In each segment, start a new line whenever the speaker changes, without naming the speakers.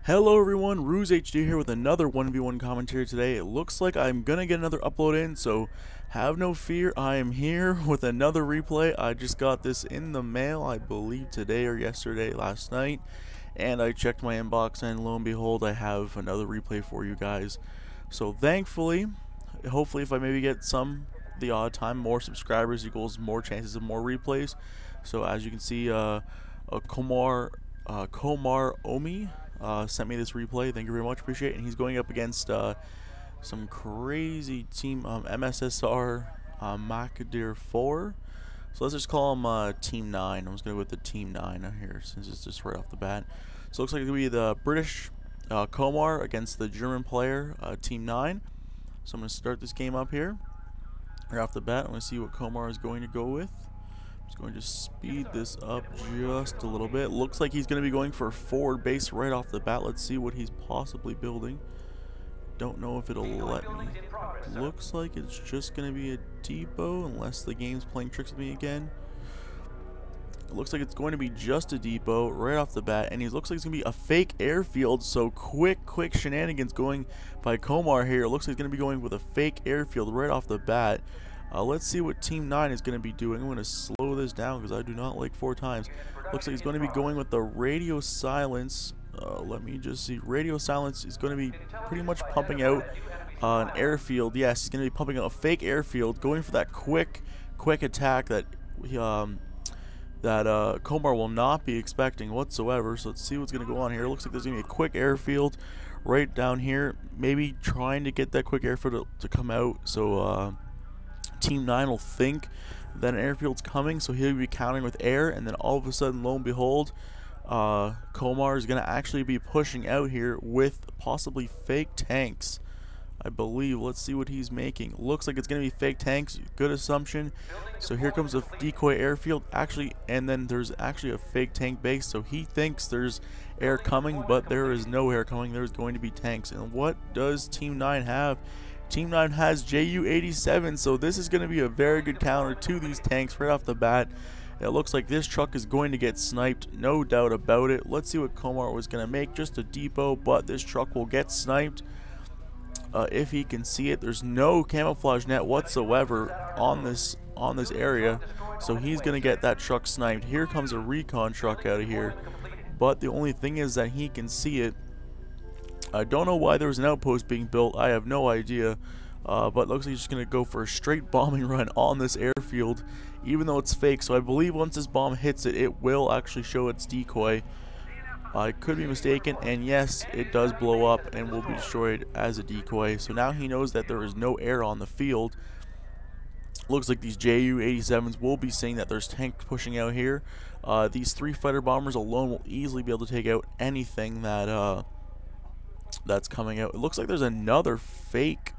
Hello everyone, Ruse HD here with another 1v1 commentary today. It looks like I'm gonna get another upload in, so have no fear. I am here with another replay. I just got this in the mail, I believe today or yesterday, last night, and I checked my inbox and lo and behold I have another replay for you guys. So thankfully, hopefully if I maybe get the odd time, more subscribers equals more chances of more replays. So as you can see, Komaromi sent me this replay. Thank you very much, appreciate it. And he's going up against some crazy team, MSSR Makadir 4. So let's just call him Team 9. I'm just going to go with the Team 9 here since it's just right off the bat. So it looks like it's going to be the British Komar against the German player Team 9. So I'm going to start this game up here. Right off the bat, I'm going to see what Komar is going to go with. Just going to speed this up just a little bit. Looks like he's going to be going for a forward base right off the bat. Let's see what he's possibly building. Don't know if it'll let me. Looks like it's just going to be a depot unless the game's playing tricks with me again. It looks like it's going to be just a depot right off the bat, and he looks like it's going to be a fake airfield. So quick shenanigans going by Komar here. It looks like he's going to be going with a fake airfield right off the bat. Let's see what Team 9 is going to be doing. I'm going to slow this down because I do not like 4 times. Looks like he's going to be going with the radio silence. Let me just see. Radio silence is going to be pretty much pumping out an airfield. Yes, he's going to be pumping out a fake airfield, going for that quick attack that Komar will not be expecting whatsoever. So let's see what's going to go on here. Looks like there's going to be a quick airfield right down here. Maybe trying to get that quick airfield to come out. So Team 9 will think that an airfield's coming, so he'll be countering with air, and then all of a sudden, lo and behold, Komar is going to actually be pushing out here with possibly fake tanks, I believe. Let's see what he's making. Looks like it's going to be fake tanks. Good assumption. So here comes a decoy airfield, actually, and then there's actually a fake tank base, so he thinks there's air coming, but there is no air coming. There's going to be tanks. And what does Team 9 have? Team 9 has JU-87, so this is going to be a very good counter to these tanks right off the bat. It looks like this truck is going to get sniped, no doubt about it. Let's see what Komar was going to make. Just a depot, but this truck will get sniped if he can see it. There's no camouflage net whatsoever on this area, so he's going to get that truck sniped. Here comes a recon truck out of here, but the only thing is that he can see it. I don't know why there was an outpost being built. I have no idea. But looks like he's just going to go for a straight bombing run on this airfield, even though it's fake. So I believe once this bomb hits it, it will actually show its decoy. I could be mistaken, and yes, it does blow up and will be destroyed as a decoy. So now he knows that there is no air on the field. Looks like these JU-87s will be seeing that there's tanks pushing out here. These 3 fighter bombers alone will easily be able to take out anything that's coming out. It looks like there's another fake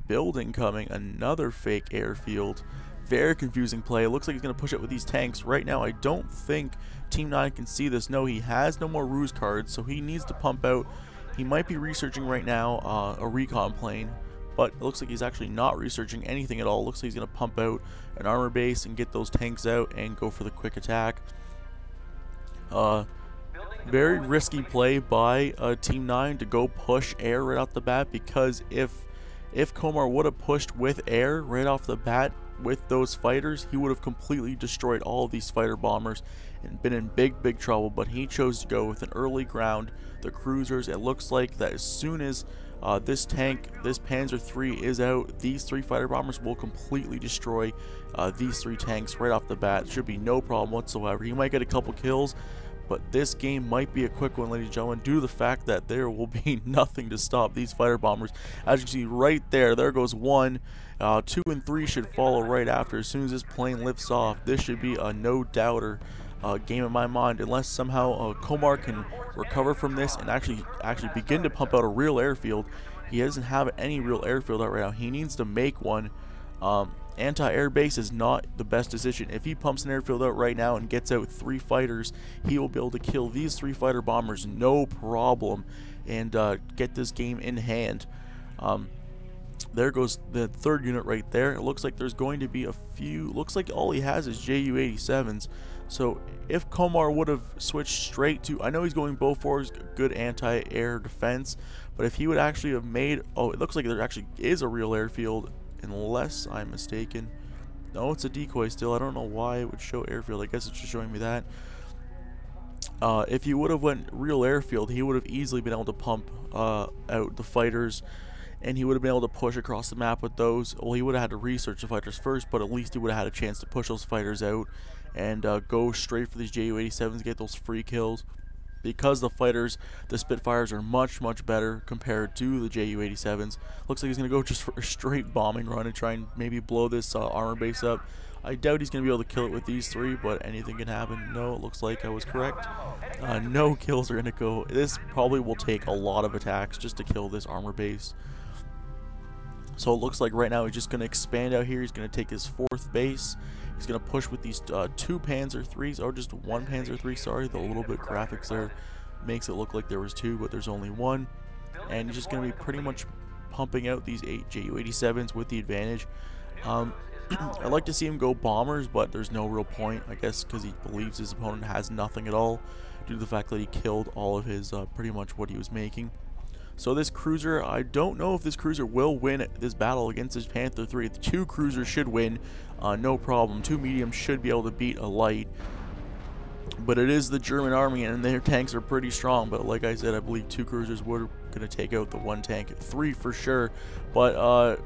building coming, another fake airfield. Very confusing play. It looks like he's going to push it with these tanks. Right now, I don't think Team 9 can see this. No, he has no more ruse cards, so he needs to pump out. He might be researching right now a recon plane, but it looks like he's actually not researching anything at all. It looks like he's going to pump out an armor base and get those tanks out and go for the quick attack. Very risky play by Team 9 to go push air right off the bat, because if Komar would have pushed with air right off the bat with those fighters, he would have completely destroyed all of these fighter bombers and been in big trouble. But he chose to go with an early ground, the cruisers. It looks like that as soon as this Panzer III is out, these 3 fighter bombers will completely destroy these 3 tanks right off the bat. Should be no problem whatsoever. He might get a couple kills, but this game might be a quick one, ladies and gentlemen, due to the fact that there will be nothing to stop these fighter bombers. As you can see right there, there goes 1. 2 and 3 should follow right after. As soon as this plane lifts off, this should be a no-doubter game in my mind, unless somehow Komar can recover from this and actually begin to pump out a real airfield. He doesn't have any real airfield out right now. He needs to make one. Anti-air base is not the best decision. If he pumps an airfield out right now and gets out 3 fighters, he will be able to kill these 3 fighter bombers no problem and get this game in hand. There goes the third unit right there. It looks like there's going to be a few. Looks like all he has is Ju-87s. So if Komar would have switched straight to, I know he's going Bofors, good anti-air defense, but if he would actually have made, oh, it looks like there actually is a real airfield, unless I'm mistaken. No, it's a decoy still. I don't know why it would show airfield. I guess it's just showing me that. If he would have went real airfield, he would have easily been able to pump out the fighters, and he would have been able to push across the map with those. Well, he would have had to research the fighters first, but at least he would have had a chance to push those fighters out and go straight for these Ju-87s, get those free kills. Because the fighters, the Spitfires, are much, much better compared to the Ju-87s. Looks like he's going to go just for a straight bombing run and try and maybe blow this armor base up. I doubt he's going to be able to kill it with these three, but anything can happen. No, it looks like I was correct. No kills are going to go. This probably will take a lot of attacks just to kill this armor base. So it looks like right now he's just going to expand out here. He's going to take his fourth base. He's going to push with these 2 Panzer IIIs, or just 1 Panzer III, sorry. The little bit graphics there makes it look like there was 2, but there's only 1. And he's just going to be pretty much pumping out these 8 Ju-87s with the advantage. I'd like to see him go bombers, but there's no real point, I guess, because he believes his opponent has nothing at all, due to the fact that he killed all of his, pretty much what he was making. So this cruiser, I don't know if this cruiser will win this battle against this Panther III. The 2 cruisers should win, no problem. 2 mediums should be able to beat a light. But it is the German army, and their tanks are pretty strong. But like I said, I believe 2 cruisers were going to take out the 1 tank. 3 for sure. But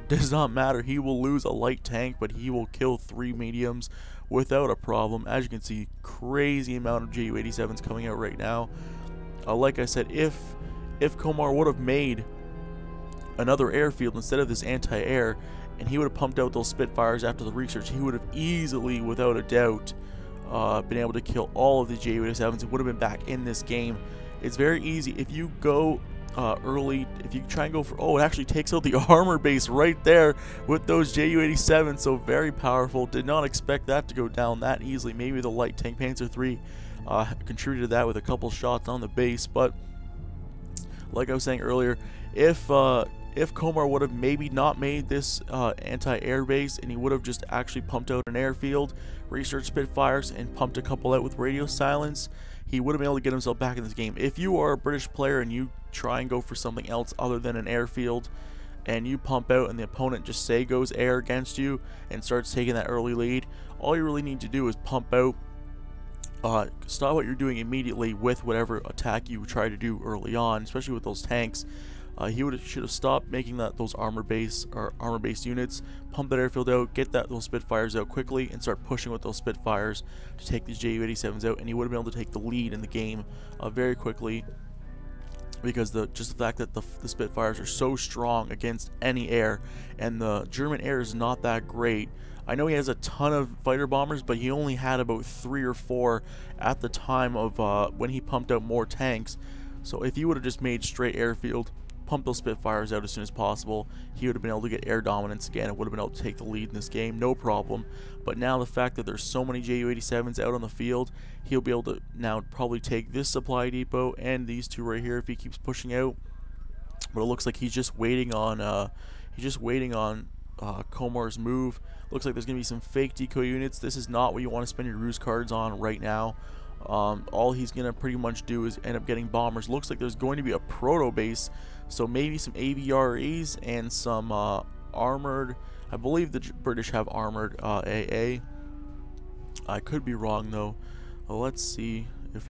does not matter. He will lose a light tank, but he will kill 3 mediums without a problem. As you can see, crazy amount of Ju-87s coming out right now. Like I said, if Komar would have made another airfield instead of this anti-air, and he would have pumped out those Spitfires after the research, he would have easily, without a doubt, been able to kill all of the Ju-87s. It would have been back in this game. It's very easy. If you go early, if you try and go for, oh, it actually takes out the armor base right there with those Ju-87s, so very powerful. Did not expect that to go down that easily. Maybe the light tank Panzer III contributed to that with a couple shots on the base, but like I was saying earlier, if Komar would have maybe not made this anti-air base, and he would have just actually pumped out an airfield, researched Spitfires, and pumped a couple out with radio silence, he would have been able to get himself back in this game. If you are a British player and you try and go for something else other than an airfield, and you pump out and the opponent just say goes air against you and starts taking that early lead, all you really need to do is pump out, stop what you're doing immediately with whatever attack you try to do early on, especially with those tanks. He should have stopped making those armor-based units, pump that airfield out, get those Spitfires out quickly, and start pushing with those Spitfires to take these Ju-87s out, and he would have been able to take the lead in the game very quickly, because just the fact that the Spitfires are so strong against any air, and the German air is not that great. I know he has a ton of fighter bombers, but he only had about 3 or 4 at the time of when he pumped out more tanks. So if he would have just made straight airfield, pumped those Spitfires out as soon as possible, he would have been able to get air dominance again and would have been able to take the lead in this game, no problem. But now the fact that there's so many Ju-87s out on the field, he'll be able to now probably take this supply depot and these 2 right here if he keeps pushing out. But it looks like he's just waiting on Komar's move. Looks like there's going to be some fake decoy units. This is not what you want to spend your ruse cards on right now. All he's going to pretty much do is end up getting bombers. Looks like there's going to be a proto base, so maybe some AVREs and some armored, I believe the British have armored AA. I could be wrong though. Well, let's see.